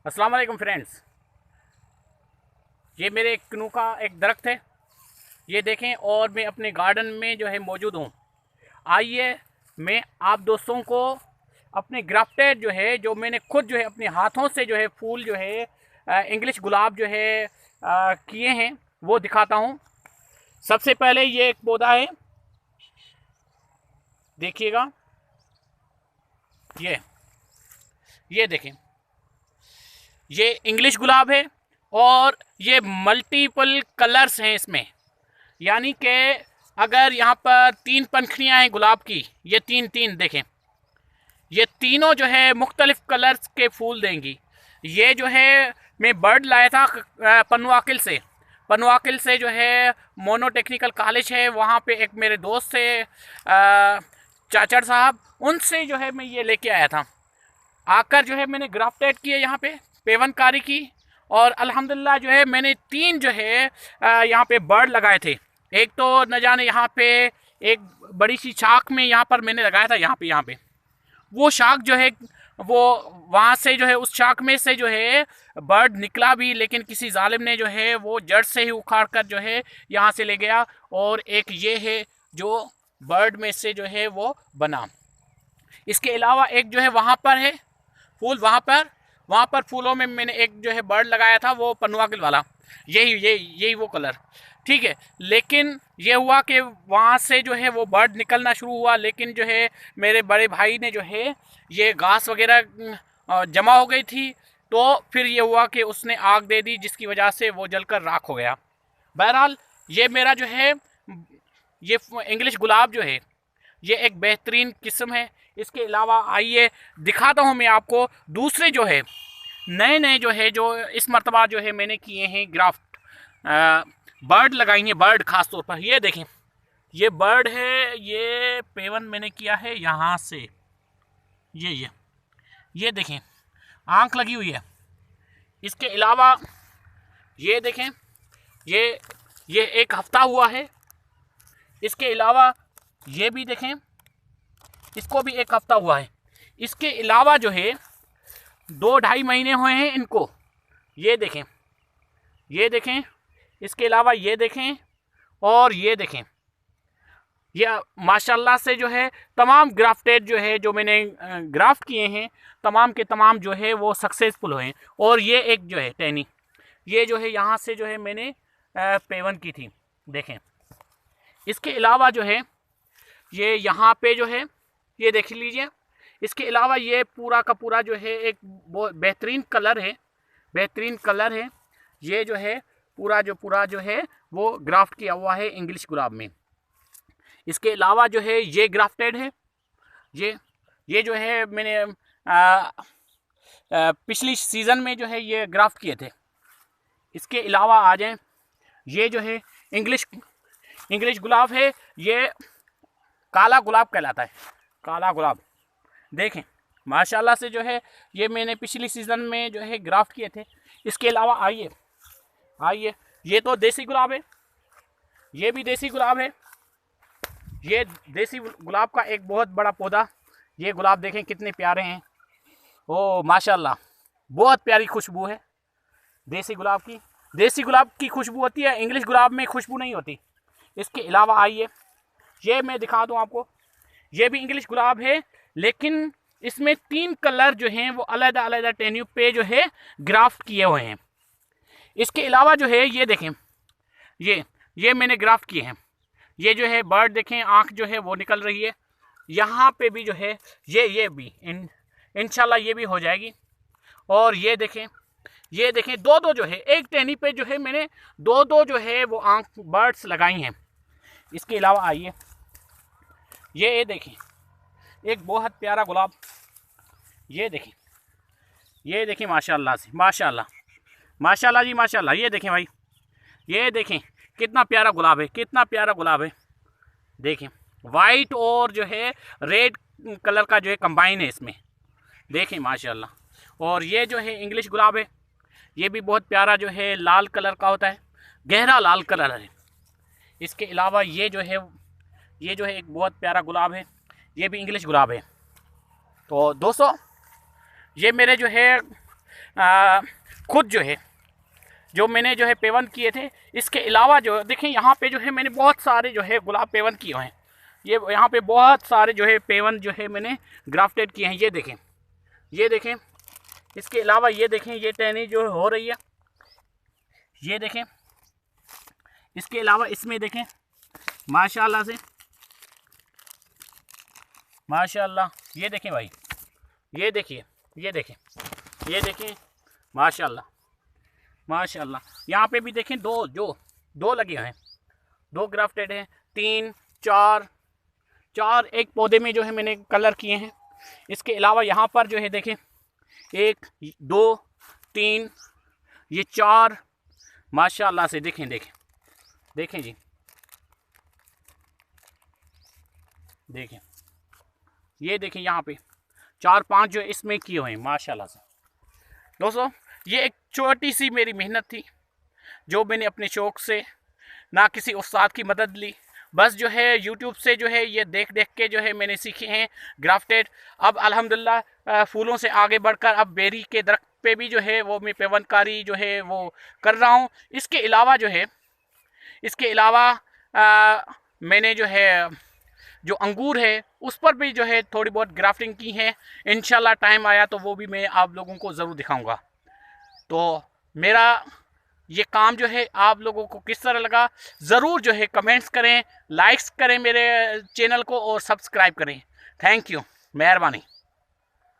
अस्सलाम वालेकुम फ्रेंड्स। ये मेरे किन्नू का एक दरख्त है, ये देखें। और मैं अपने गार्डन में जो है मौजूद हूँ। आइए मैं आप दोस्तों को अपने ग्राफ्टेड जो है, जो मैंने खुद जो है अपने हाथों से जो है फूल जो है इंग्लिश गुलाब जो है किए हैं वो दिखाता हूँ। सबसे पहले ये एक पौधा है, देखिएगा। ये देखें, ये इंग्लिश गुलाब है और ये मल्टीपल कलर्स हैं इसमें। यानी कि अगर यहाँ पर 3 पंखुड़ियाँ हैं गुलाब की, ये तीन तीन देखें, ये तीनों जो है मुख्तलिफ कलर्स के फूल देंगी। ये जो है मैं बर्ड लाया था पनवाकिल से जो है मोनो टेक्निकल कॉलेज है, वहाँ पे एक मेरे दोस्त थे चाचड़ साहब, उनसे जो है मैं ये लेके आया था। आकर जो है मैंने ग्राफ्टेड किए यहाँ पे, पेवनकारी की, और अल्हम्दुलिल्लाह जो है मैंने 3 जो है यहाँ पे बर्ड लगाए थे। एक तो न जाने यहाँ पे एक बड़ी सी शाख में यहाँ पर मैंने लगाया था, यहाँ पे वो शाख जो है वो वहाँ से जो है उस शाख में से जो है बर्ड निकला भी, लेकिन किसी जालिम ने जो है वो जड़ से ही उखाड़ कर जो है यहाँ से ले गया। और एक ये है जो बर्ड में से जो है वो बना। इसके अलावा एक जो है वहाँ पर है फूल, वहाँ पर फूलों में मैंने एक जो है बर्ड लगाया था, वो पनवाकिल वाला, यही वो कलर, ठीक है। लेकिन ये हुआ कि वहाँ से जो है वो बर्ड निकलना शुरू हुआ, लेकिन जो है मेरे बड़े भाई ने जो है ये घास वगैरह जमा हो गई थी, तो फिर ये हुआ कि उसने आग दे दी, जिसकी वजह से वो जलकर राख हो गया। बहरहाल ये मेरा जो है ये इंग्लिश गुलाब जो है ये एक बेहतरीन किस्म है। इसके अलावा आइए दिखाता हूँ मैं आपको दूसरे जो है नए जो है, जो इस मरतबा जो है मैंने किए हैं ग्राफ्ट, बर्ड लगाई हैं, बर्ड ख़ास तौर पर। ये देखें, ये बर्ड है, ये पेवन मैंने किया है यहाँ से, ये देखें आँख लगी हुई है। इसके अलावा ये देखें, ये 1 हफ्ता हुआ है। इसके अलावा ये भी देखें, इसको भी 1 हफ्ता हुआ है। इसके अलावा जो है 2-2.5 महीने हुए हैं इनको। ये देखें, इसके अलावा ये देखें, और ये देखें। ये माशाल्लाह से जो है तमाम ग्राफ्टेड जो है, जो मैंने ग्राफ्ट किए हैं, तमाम के तमाम जो है वो सक्सेसफुल हुए हैं। और ये एक जो है टहनी, ये जो है यहाँ से जो है मैंने पेवन की थी, देखें। इसके अलावा जो है ये यहाँ पे जो है ये देख लीजिए। इसके अलावा ये पूरा का पूरा जो है एक बहुत बेहतरीन कलर है। ये जो है पूरा जो है वो ग्राफ्ट किया हुआ है इंग्लिश गुलाब में। इसके अलावा जो है ये ग्राफ्टेड है। ये जो है मैंने पिछली सीज़न में जो है ये ग्राफ्ट किए थे। इसके अलावा आ जाएं, ये जो है इंग्लिश गुलाब है, ये काला गुलाब कहलाता है, काला गुलाब। देखें माशाल्लाह से जो है ये मैंने पिछली सीज़न में जो है ग्राफ्ट किए थे। इसके अलावा आइए ये तो देसी गुलाब है, ये भी देसी गुलाब है। ये देसी गुलाब का एक बहुत बड़ा पौधा। ये गुलाब देखें कितने प्यारे हैं, ओ माशाल्लाह, बहुत प्यारी खुशबू है देसी गुलाब की खुशबू होती है, इंग्लिश गुलाब में खुशबू नहीं होती। इसके अलावा आइए, ये मैं दिखा दूं आपको, ये भी इंग्लिश गुलाब है, लेकिन इसमें 3 कलर जो हैं वो अलग-अलग टहनियों पे जो है ग्राफ्ट किए हुए हैं। इसके अलावा जो है ये देखें, ये मैंने ग्राफ्ट किए हैं। ये जो है बर्ड देखें, आँख जो है वो निकल रही है। यहाँ पे भी जो है ये भी इंशाल्लाह ये भी हो जाएगी। और ये देखें 2-2 जो है एक टहनी पे जो है मैंने 2-2 जो है वो आँख बर्ड्स लगाई हैं। इसके अलावा आइए, ये देखें एक बहुत प्यारा गुलाब, ये देखें माशाल्लाह से, माशाल्लाह जी माशाल्लाह। ये देखें भाई, ये देखें कितना प्यारा गुलाब है, देखें वाइट और जो है रेड कलर का जो है कंबाइन है इसमें, देखें माशाल्लाह। और ये जो है इंग्लिश गुलाब है, ये भी बहुत प्यारा जो है लाल कलर का होता है, गहरा लाल कलर है। इसके अलावा ये जो है एक बहुत प्यारा गुलाब है, ये भी इंग्लिश गुलाब है। तो दोस्तों ये मेरे जो है खुद जो है जो मैंने जो है पेवन किए थे, इसके अलावा जो देखें यहाँ पे जो है मैंने बहुत सारे जो है गुलाब पेवन किए हैं। ये यहाँ पे बहुत सारे जो है पेवन जो है मैंने ग्राफ्टेड किए हैं। ये देखें, ये देखें। इसके अलावा ये देखें, ये टहनी जो हो रही है, ये देखें। इसके अलावा इसमें देखें माशाल्लाह से, माशाल्लाह। ये देखें भाई, ये देखिए, ये देखें, ये देखें, माशाल्लाह, माशाल्लाह। यहाँ पे भी देखें दो लगे हैं, 2 ग्राफ्टेड हैं, 3 4 एक पौधे में जो है मैंने कलर किए हैं। इसके अलावा यहाँ पर जो है देखें 1 2 3 ये 4 माशाल्लाह से। देखें देखें देखें जी, देखें, ये देखें यहाँ पे 4-5 जो इसमें किए हुए हैं माशाल्लाह से। दोस्तों ये एक छोटी सी मेरी मेहनत थी जो मैंने अपने शौक़ से, ना किसी उस्ताद की मदद ली, बस जो है यूट्यूब से जो है ये देख देख के जो है मैंने सीखे हैं ग्राफ्टेड। अब अल्हम्दुलिल्लाह फूलों से आगे बढ़कर अब बेरी के दरख्त पे भी जो है वो मैं पेवनकारी जो है वो कर रहा हूँ। इसके अलावा जो है, इसके अलावा मैंने जो है जो अंगूर है उस पर भी जो है थोड़ी बहुत ग्राफ्टिंग की है। इंशाल्लाह टाइम आया तो वो भी मैं आप लोगों को ज़रूर दिखाऊंगा। तो मेरा ये काम जो है आप लोगों को किस तरह लगा ज़रूर जो है कमेंट्स करें, लाइक्स करें मेरे चैनल को और सब्सक्राइब करें। थैंक यू, मेहरबानी।